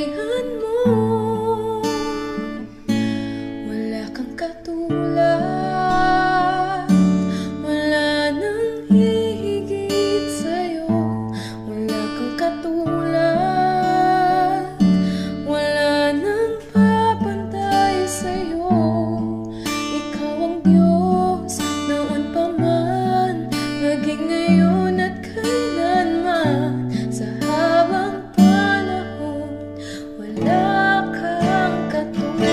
pagbutihan mo. Wala kang katulad, wala nang hihigit sa'yo. Wala kang katulad, wala nang papantay sa'yo. Ikaw ang Diyos noon pa man, maging ngayon at kailanman. Sa habang panahon, wala kang katulad.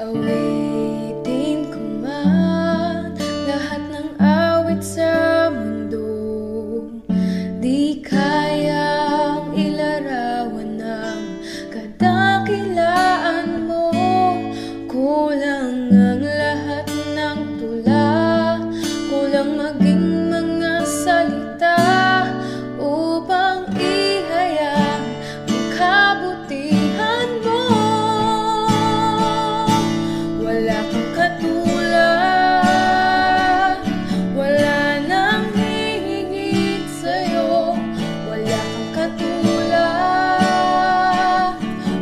Awitin ko man lahat ng awit sa mundo, di kayang ilarawan ng kadakilaan mo. Kulang ang lahat ng tula, kulang maging mga salita upang ihayag ang kabutihan mo. Wala kang katulad, wala nang hihigit sa'yo. Wala kang katulad,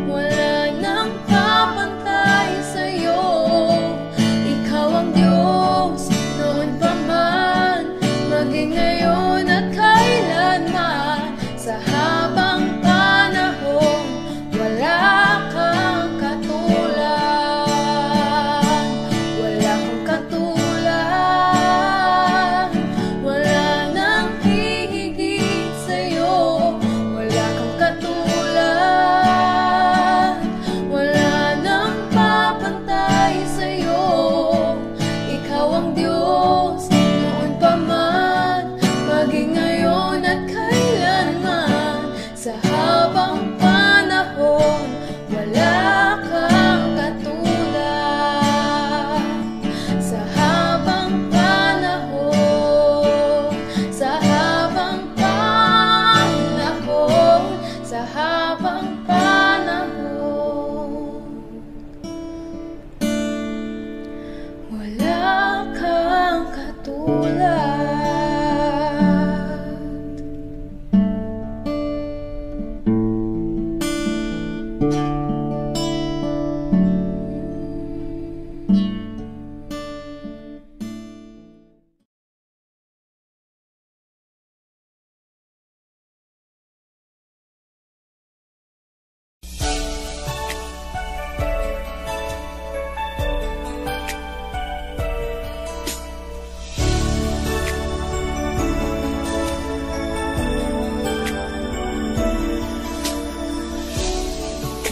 wala nang papantay sa'yo. Ikaw ang Diyos noon pa man, maging ngayon at kailanman. Sa habang panahon, wala kang katulad. Wala kang katulad, wala nang hihigit sa'yo. Wala kang katulad, wala nang papantay sa'yo. Ikaw ang Diyos noon pa man, maging ngayon at kailanman. Sa habang panahon, wala kang katulad. Sa habang panahon, sa habang panahon, sa habang panahon, wala kang katulad.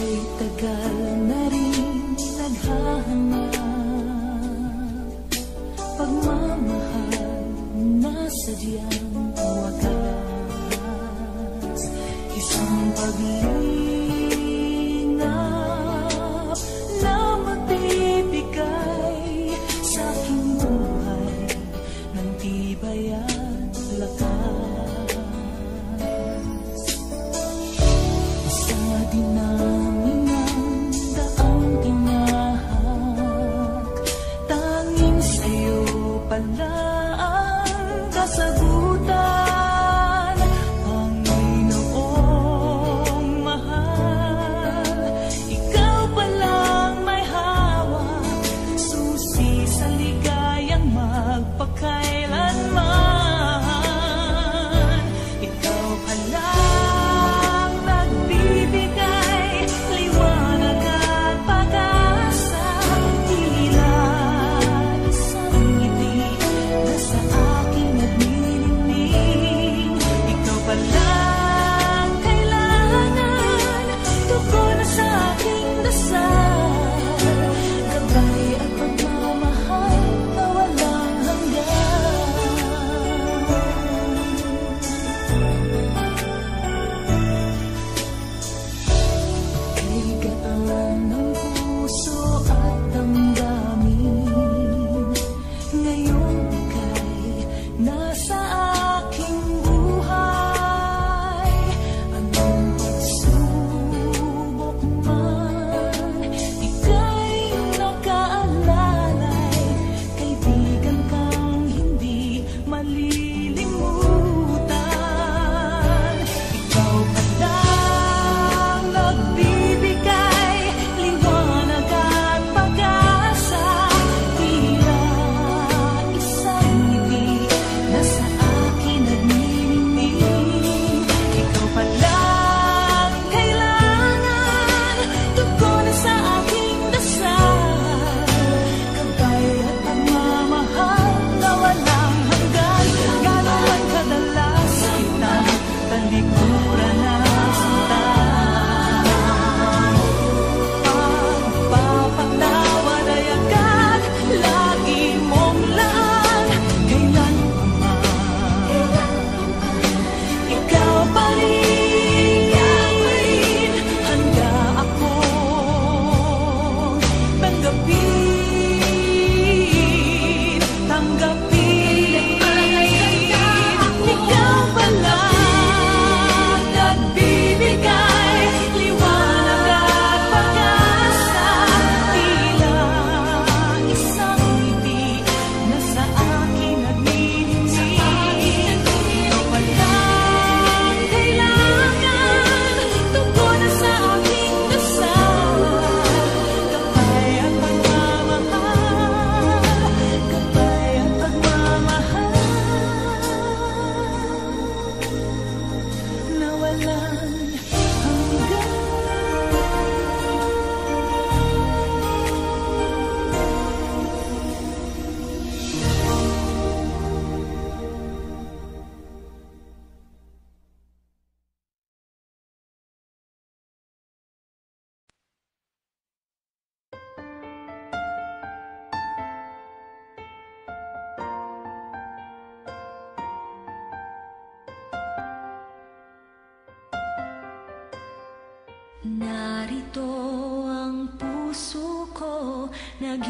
Ay tagal na rin naghahanap, pagmamahal na sadyang wakas, isang pag-iingat na magbibigay sa aking buhay ng tibay at lakas. Isa din namin ang daang tinahak, tanging sa'yo pala ang kasagutan. Panginoong mahal, ikaw palang may hawak, susi sa ligayang magpakailanman. Narito ang puso ko, nag